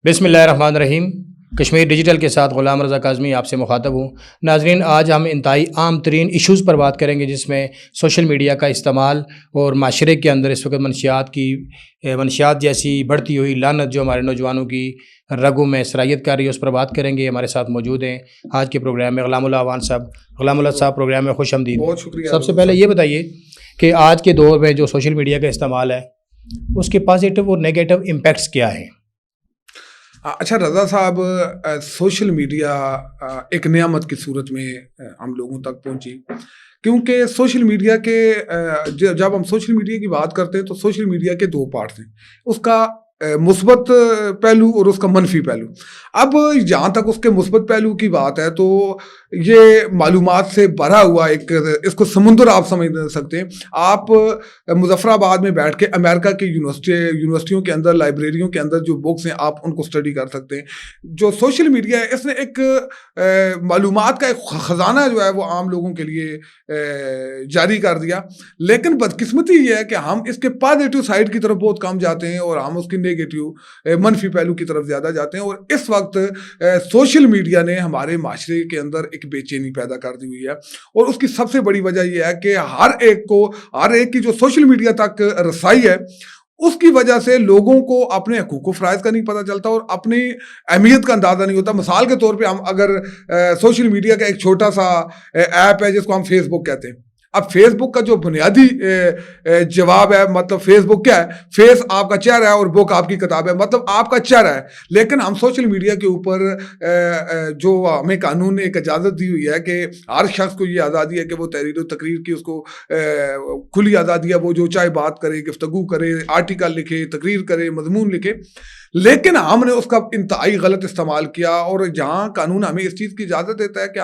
بسم اللہ الرحمن الرحیم. کشمیر ڈیجیٹل کے ساتھ غلام رضا کاظمی آپ سے مخاطب ہوں. ناظرین، آج ہم انتہائی عام ترین ایشوز پر بات کریں گے جس میں سوشل میڈیا کا استعمال اور معاشرے کے اندر اس وقت منشیات جیسی بڑھتی ہوئی لعنت جو ہمارے نوجوانوں کی رگوں میں سرایت کر رہی ہے اس پر بات کریں گے. ہمارے ساتھ موجود ہیں آج کے پروگرام میں غلام اللہ عوان صاحب. غلام اللہ صاحب، پروگرام میں خوش آمدید. بہت شکریہ. سب سے پہلے یہ بتائیے کہ آج کے دور میں جو سوشل میڈیا کا استعمال ہے اس کے پازیٹیو اور نیگیٹو امپیکٹس کیا ہیں؟ اچھا رضا صاحب، سوشل میڈیا ایک نعمت کی صورت میں ہم لوگوں تک پہنچی، کیونکہ سوشل میڈیا کے جب ہم سوشل میڈیا کی بات کرتے ہیں تو سوشل میڈیا کے دو پارٹس ہیں، اس کا مثبت پہلو اور اس کا منفی پہلو. اب جہاں تک اس کے مثبت پہلو کی بات ہے تو یہ معلومات سے بھرا ہوا ایک، اس کو سمندر آپ سمجھ سکتے ہیں. آپ مظفر آباد میں بیٹھ کے امریکہ کی یونیورسٹیوں کے اندر، لائبریریوں کے اندر جو بکس ہیں آپ ان کو اسٹڈی کر سکتے ہیں. جو سوشل میڈیا ہے اس نے ایک معلومات کا ایک خزانہ جو ہے وہ عام لوگوں کے لیے جاری کر دیا. لیکن بدقسمتی یہ ہے کہ ہم اس کے پازیٹیو سائڈ کی طرف بہت کم جاتے ہیں اور ہم اس کی نیگیٹیو منفی پہلو کی طرف زیادہ جاتے ہیں. اور اس وقت سوشل میڈیا نے ہمارے معاشرے کے اندر ایک بے چینی پیدا کر دی ہوئی ہے، اور اس کی سب سے بڑی وجہ یہ ہے کہ ہر ایک کی جو سوشل میڈیا تک رسائی ہے اس کی وجہ سے لوگوں کو اپنے حقوق و فرائض کا نہیں پتہ چلتا اور اپنی اہمیت کا اندازہ نہیں ہوتا. مثال کے طور پہ ہم اگر سوشل میڈیا کا ایک چھوٹا سا ایپ ہے جس کو ہم فیس بک کہتے ہیں. اب فیس بک کا جو بنیادی جواب ہے، مطلب فیس بک کیا ہے؟ فیس آپ کا چہرہ ہے اور بک آپ کی کتاب ہے، مطلب آپ کا چہرہ ہے. لیکن ہم سوشل میڈیا کے اوپر جو ہمیں قانون نے ایک اجازت دی ہوئی ہے کہ ہر شخص کو یہ آزادی ہے کہ وہ تحریر و تقریر کی اس کو کھلی آزادی ہے، وہ جو چاہے بات کرے، گفتگو کرے، آرٹیکل لکھے، تقریر کرے، مضمون لکھے. لیکن ہم نے اس کا انتہائی غلط استعمال کیا، اور جہاں قانون ہمیں اس چیز کی اجازت دیتا ہے کہ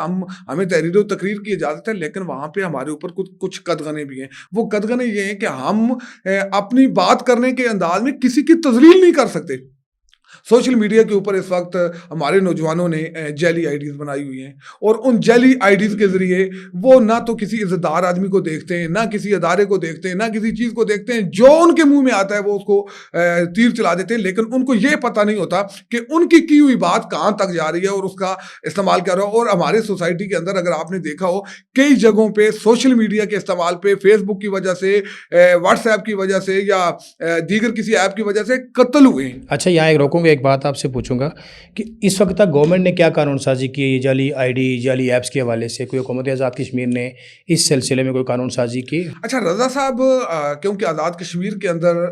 ہمیں تحریر و تقریر کی اجازت ہے، لیکن وہاں پہ ہمارے اوپر کچھ قدغنیں بھی ہیں. وہ قدغنیں یہ ہیں کہ ہم اپنی بات کرنے کے انداز میں کسی کی تذلیل نہیں کر سکتے. سوشل میڈیا کے اوپر اس وقت ہمارے نوجوانوں نے جعلی آئی ڈیز بنائی ہوئی ہیں، اور ان جعلی آئی ڈیز کے ذریعے وہ نہ تو کسی عزت دار آدمی کو دیکھتے ہیں، نہ کسی ادارے کو دیکھتے ہیں، نہ کسی چیز کو دیکھتے ہیں. جو ان کے منہ میں آتا ہے وہ اس کو تیر چلا دیتے ہیں. لیکن ان کو یہ پتہ نہیں ہوتا کہ ان کی ہوئی بات کہاں تک جا رہی ہے اور اس کا استعمال کیا رہا ہے. اور ہمارے سوسائٹی کے اندر اگر آپ نے دیکھا ہو کئی جگہوں پہ سوشل میڈیا کے استعمال پہ، فیس بک کی وجہ سے، واٹس ایپ کی وجہ سے یا دیگر کسی ایپ کی وجہ سے قتل ہوئے ہیں. اچھا، یہاں ایک روکوں گا، ایک بات آپ سے پوچھوں گا کہ اس وقت تک گورنمنٹ نے کیا قانون سازی کی ہے یہ جعلی آئی ڈی، جعلی ایپس کے حوالے سے؟ کوئی حکومت آزاد کشمیر نے اس سلسلے میں کوئی قانون سازی کی؟ اچھا رضا صاحب، کیونکہ آزاد کشمیر کے اندر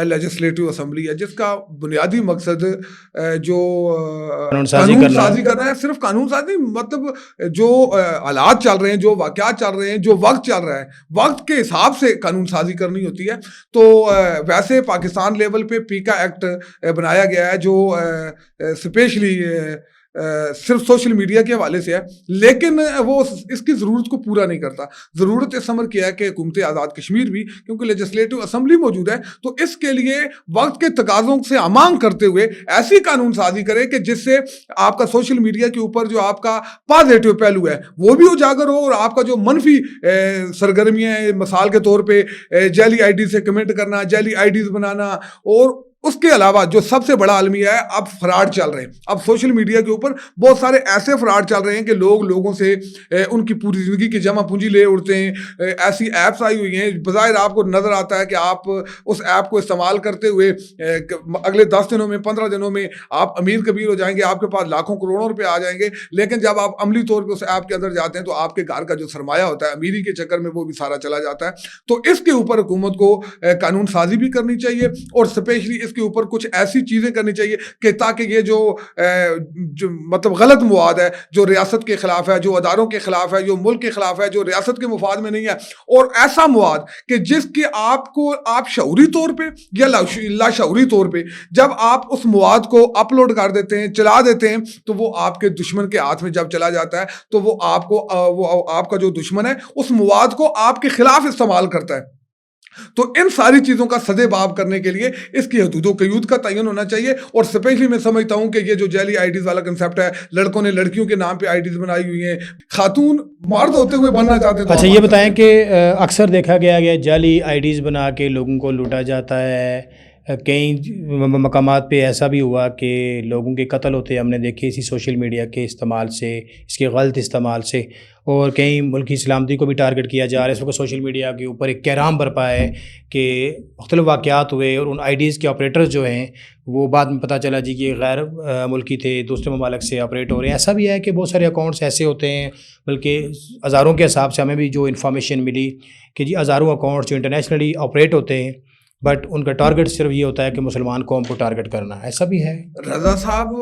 لیجسلیٹو اسمبلی ہے جس کا بنیادی مقصد جو قانون سازی کرنا ہے. صرف قانون سازی مطلب جو حالات چل رہے ہیں، جو واقعات چل رہے ہیں، جو وقت چل رہا ہے، وقت کے حساب سے قانون سازی کرنی ہوتی ہے. تو ویسے پاکستان لیول پہ پیکا ایکٹ بنایا گیا ہے جو اسپیشلی صرف سوشل میڈیا کے حوالے سے ہے، لیکن وہ اس کی ضرورت کو پورا نہیں کرتا. ضرورت اس امر کی ہے کہ حکومت آزاد کشمیر بھی، کیونکہ لیجسلیٹو اسمبلی موجود ہے، تو اس کے لیے وقت کے تقاضوں سے امانگ کرتے ہوئے ایسی قانون سازی کرے کہ جس سے آپ کا سوشل میڈیا کے اوپر جو آپ کا پازیٹیو پہلو ہے وہ بھی اجاگر ہو، اور آپ کا جو منفی سرگرمیاں ہیں، مثال کے طور پہ جعلی آئی ڈی سے کمنٹ کرنا، جعلی آئی ڈیز بنانا، اور اس کے علاوہ جو سب سے بڑا المیہ ہے، اب فراڈ چل رہے ہیں. اب سوشل میڈیا کے اوپر بہت سارے ایسے فراڈ چل رہے ہیں کہ لوگوں سے ان کی پوری زندگی کی جمع پونجی لے اڑتے ہیں. ایسی ایپس آئی ہوئی ہیں، بظاہر آپ کو نظر آتا ہے کہ آپ اس ایپ کو استعمال کرتے ہوئے اگلے 10 دنوں میں، 15 دنوں میں آپ امیر کبیر ہو جائیں گے، آپ کے پاس لاکھوں کروڑوں روپے آ جائیں گے. لیکن جب آپ عملی طور پہ اس ایپ کے اندر جاتے ہیں تو آپ کے گھر کا جو سرمایہ ہوتا ہے امیری کے چکر میں وہ بھی سارا چلا جاتا ہے. تو اس کے اوپر حکومت کو قانون سازی بھی کرنی چاہیے، اور اسپیشلی اس کے اوپر کچھ ایسی چیزیں کرنی چاہیے کہ تاکہ یہ جو مطلب غلط مواد ہے، جو ریاست کے خلاف ہے، جو اداروں کے خلاف ہے، جو ملک کے خلاف ہے، جو ریاست کے مفاد میں نہیں ہے، اور ایسا مواد کہ جس کے آپ شعوری طور پہ یا لاشعوری طور پہ جب آپ اس مواد کو اپلوڈ کر دیتے ہیں، چلا دیتے ہیں، تو وہ آپ کے دشمن کے ہاتھ میں جب چلا جاتا ہے تو وہ آپ کا جو دشمن ہے اس مواد کو آپ کے خلاف استعمال کرتا ہے. تو ان ساری چیزوں کا سدے باب کرنے کے لیے اس کی حدود و قیود کا تعین ہونا چاہیے. اور اسپیشلی میں سمجھتا ہوں کہ یہ جو جعلی آئی ڈیز والا کنسیپٹ ہے، لڑکوں نے لڑکیوں کے نام پہ آئی ڈیز بنائی ہوئی ہیں، خاتون مرد ہوتے ہوئے بننا چاہتے ہیں. اچھا یہ بتائیں کہ اکثر دیکھا گیا جعلی آئی ڈیز بنا کے لوگوں کو لوٹا جاتا ہے، کئی مقامات پہ ایسا بھی ہوا کہ لوگوں کے قتل ہوتے ہم نے دیکھے اسی سوشل میڈیا کے استعمال سے، اس کے غلط استعمال سے، اور کئی ملکی سلامتی کو بھی ٹارگٹ کیا جا رہا ہے۔ اس وقت سوشل میڈیا کے اوپر ایک کہرام برپا ہے کہ مختلف واقعات ہوئے اور ان آئی ڈیز کے آپریٹرز جو ہیں وہ بعد میں پتہ چلا جی کہ غیر ملکی تھے، دوسرے ممالک سے آپریٹ ہو رہے ہیں۔ ایسا بھی ہے کہ بہت سارے اکاؤنٹس ایسے ہوتے ہیں، بلکہ ہزاروں کے حساب سے ہمیں بھی جو انفارمیشن ملی کہ جی ہزاروں اکاؤنٹس جو انٹرنیشنلی آپریٹ ہوتے ہیں، بٹ ان کا ٹارگٹ صرف یہ ہوتا ہے کہ مسلمان قوم کو ٹارگٹ کرنا۔ ایسا بھی ہے رضا صاحب،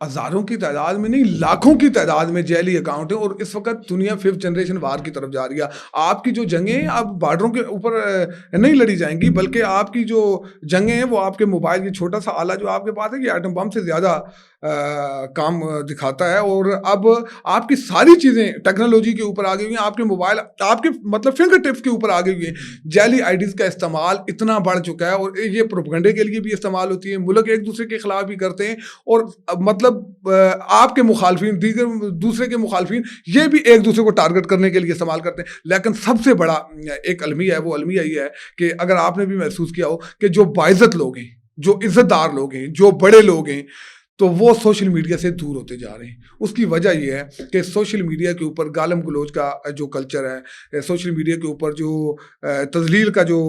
ہزاروں کی تعداد میں نہیں لاکھوں کی تعداد میں جعلی اکاؤنٹ ہیں، اور اس وقت دنیا 5th جنریشن وار کی طرف جا رہی ہے۔ آپ کی جو جنگیں ہیں اب بارڈروں کے اوپر نہیں لڑی جائیں گی، بلکہ آپ کی جو جنگیں ہیں وہ آپ کے موبائل، یہ چھوٹا سا آلہ جو آپ کے پاس ہے یہ ایٹم بم سے زیادہ کام دکھاتا ہے۔ اور اب آپ کی ساری چیزیں ٹیکنالوجی کے اوپر آ گئی ہوئی ہیں، آپ کے موبائل آپ کے مطلب فنگر ٹپس کے اوپر آ گئی ہوئی ہیں۔ جعلی آئی ڈیز کا استعمال اتنا بڑھ چکا ہے، اور یہ پروپیگنڈے کے لیے بھی استعمال ہوتی ہے، ملک ایک دوسرے کے خلاف بھی کرتے ہیں، اور مطلب آپ کے مخالفین، دیگر دوسرے کے مخالفین یہ بھی ایک دوسرے کو ٹارگٹ کرنے کے لیے استعمال کرتے ہیں۔ لیکن سب سے بڑا ایک المیہ ہے، وہ المیہ یہ ہے کہ اگر آپ نے بھی محسوس کیا ہو کہ جو باعزت لوگ ہیں، جو عزت دار لوگ ہیں، جو بڑے لوگ ہیں، تو وہ سوشل میڈیا سے دور ہوتے جا رہے ہیں۔ اس کی وجہ یہ ہے کہ سوشل میڈیا کے اوپر گالم گلوچ کا جو کلچر ہے، سوشل میڈیا کے اوپر جو تذلیل کا جو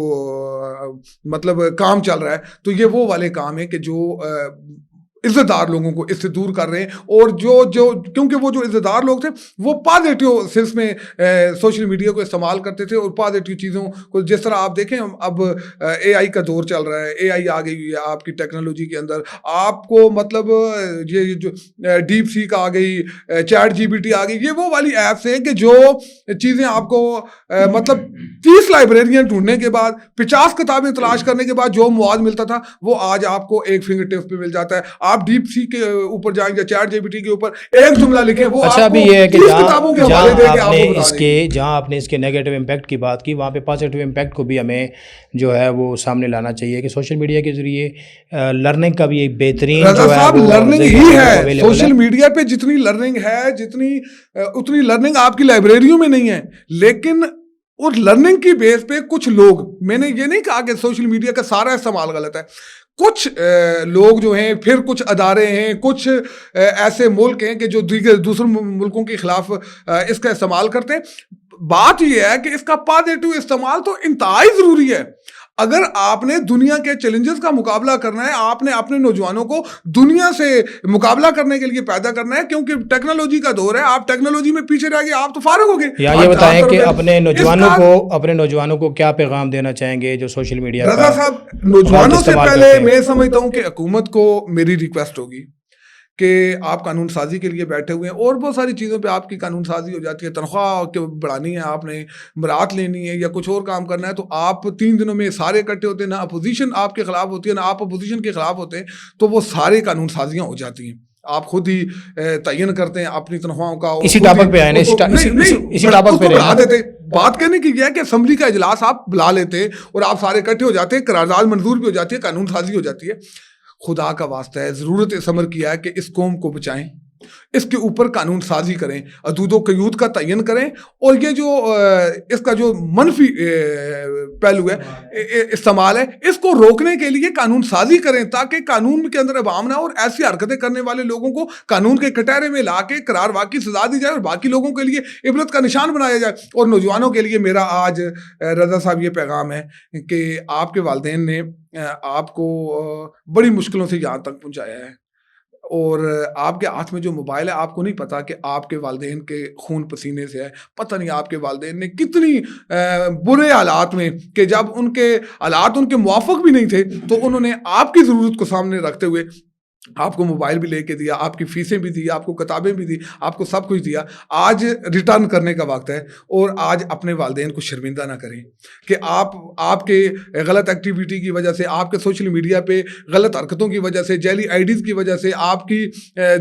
مطلب کام چل رہا ہے، تو یہ وہ والے کام ہیں کہ جو عزت دار لوگوں کو اس سے دور کر رہے ہیں۔ اور جو کیونکہ وہ جو عزت دار لوگ تھے وہ پازیٹیو سینس میں سوشل میڈیا کو استعمال کرتے تھے، اور پازیٹیو چیزوں کو، جس طرح آپ دیکھیں اب اے آئی کا دور چل رہا ہے، اے آئی آ گئی ہوئی ہے آپ کی ٹیکنالوجی کے اندر، آپ کو مطلب یہ جو ڈیپ سیک آ گئی، چیٹ جی پی ٹی آ گئی، یہ وہ والی ایپس ہیں کہ جو چیزیں آپ کو مطلب 30 لائبریریاں ڈھونڈنے کے بعد، 50 کتابیں تلاش کرنے کے بعد جو مواد ملتا تھا وہ آج آپ کو ایک فنگر ٹپ پہ مل جاتا ہے۔ آپ ڈیپ سی کے اوپر جائیں یا چیٹ جی پی ٹی کے اوپر ایک جملہ لکھیں، وہ اچھا ابھی یہ ہے کہ جہاں آپ نے اس کے نیگیٹو امپیکٹ کی بات کی، وہاں پہ پازیٹیو امپیکٹ کو بھی ہمیں جو ہے وہ سامنے لانا چاہیے کہ سوشل میڈیا کے ذریعے لرننگ کا بھی ایک بہترین جو ہے لرننگ ہی ہے۔ سوشل میڈیا پہ جتنی لرننگ ہے، اتنی لرننگ آپ کی لائبریریوں میں نہیں ہے، لیکن اور لرننگ کی بیس پہ کچھ لوگ، میں نے یہ نہیں کہا کہ سوشل میڈیا کا سارا استعمال غلط ہے، کچھ لوگ جو ہیں، پھر کچھ ادارے ہیں، کچھ ایسے ملک ہیں کہ جو دوسرے ملکوں کے خلاف اس کا استعمال کرتے ہیں۔ بات یہ ہے کہ اس کا پازیٹیو استعمال تو انتہائی ضروری ہے۔ اگر آپ نے دنیا کے چیلنجز کا مقابلہ کرنا ہے، آپ نے اپنے نوجوانوں کو دنیا سے مقابلہ کرنے کے لیے پیدا کرنا ہے، کیونکہ ٹیکنالوجی کا دور ہے، آپ ٹیکنالوجی میں پیچھے رہ گئے، آپ تو فارغ ہو گئے۔ یہ بتائیں کہ اپنے نوجوانوں کو کیا پیغام دینا چاہیں گے جو سوشل میڈیا رضا صاحب؟ نوجوانوں سے پہلے میں سمجھتا ہوں کہ حکومت کو میری ریکویسٹ ہوگی کہ آپ قانون سازی کے لیے بیٹھے ہوئے ہیں، اور بہت ساری چیزوں پہ آپ کی قانون سازی ہو جاتی ہے، تنخواہ بڑھانی ہے، آپ نے برات لینی ہے یا کچھ اور کام کرنا ہے، تو آپ 3 دنوں میں سارے اکٹھے ہوتے ہیں، نہ اپوزیشن آپ کے خلاف ہوتی ہے، نہ آپ اپوزیشن کے خلاف ہوتے ہیں، تو وہ سارے قانون سازیاں ہو جاتی ہیں۔ آپ خود ہی تعین کرتے ہیں اپنی تنخواہوں کا۔ اسی ٹاپک پہ آئے نا، اسی ٹاپک پہ بلا دیتے۔ بات کہنے کی یہ ہے کہ اسمبلی کا اجلاس آپ بلا لیتے اور آپ سارے اکٹھے ہو جاتے ہیں، قرارداد منظور بھی ہو جاتی ہے، قانون سازی ہو جاتی ہے۔ خدا کا واسطہ ہے، ضرورت اس عمر کی ہے کہ اس قوم کو بچائیں، اس کے اوپر قانون سازی کریں، حدود و قیود کا تعین کریں، اور یہ جو اس کا جو منفی پہلو ہے، استعمال ہے، اس کو روکنے کے لیے قانون سازی کریں، تاکہ قانون کے اندر عوام نہ ہو، اور ایسی حرکتیں کرنے والے لوگوں کو قانون کے کٹہرے میں لا کے قرار واقعی سزا دی جائے، اور باقی لوگوں کے لیے عبرت کا نشان بنایا جائے۔ اور نوجوانوں کے لیے میرا آج رضا صاحب یہ پیغام ہے کہ آپ کے والدین نے آپ کو بڑی مشکلوں سے یہاں تک پہنچایا ہے، اور آپ کے ہاتھ میں جو موبائل ہے، آپ کو نہیں پتا کہ آپ کے والدین کے خون پسینے سے ہے، پتہ نہیں آپ کے والدین نے کتنی برے حالات میں، کہ جب ان کے حالات ان کے موافق بھی نہیں تھے، تو انہوں نے آپ کی ضرورت کو سامنے رکھتے ہوئے آپ کو موبائل بھی لے کے دیا، آپ کی فیسیں بھی دی، آپ کو کتابیں بھی دی، آپ کو سب کچھ دیا۔ آج ریٹرن کرنے کا وقت ہے، اور آج اپنے والدین کو شرمندہ نہ کریں کہ آپ کے غلط ایکٹیویٹی کی وجہ سے، آپ کے سوشل میڈیا پہ غلط حرکتوں کی وجہ سے، جعلی آئی ڈیز کی وجہ سے، آپ کی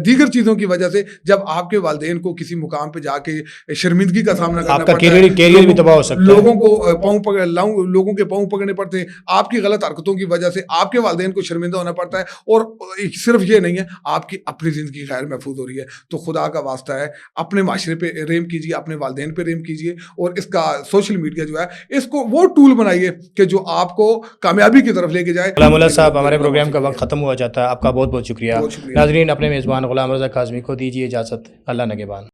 دیگر چیزوں کی وجہ سے، جب آپ کے والدین کو کسی مقام پہ جا کے شرمندگی کا سامنا کرنا پڑتا ہے، کیریئر بھی تباہ ہو سکتا ہے، لوگوں کو لوگوں کے پاؤں پکڑنے پڑتے ہیں، آپ کی غلط حرکتوں کی وجہ سے آپ کے والدین کو شرمندہ ہونا پڑتا ہے، اور صرف یہ نہیں ہے آپ کی اپنی زندگی غیر محفوظ ہو رہی ہے. تو خدا کا واسطہ ہے اپنے معاشرے پہ رحم کیجیے, اپنے والدین پہ رحم کیجیے, اور اس کا سوشل میڈیا جو ہے اس کو وہ ٹول بنائیے کہ جو آپ کو کامیابی کی طرف لے کے جائے. غلام اللہ صاحب, ہمارے پروگرام کا وقت ختم ہوا جاتا ہے, آپ کا بہت بہت شکریہ. ناظرین, اپنے میزبان غلام رضا کاظمی کو دیجیے اجازت. اللہ نگہبان.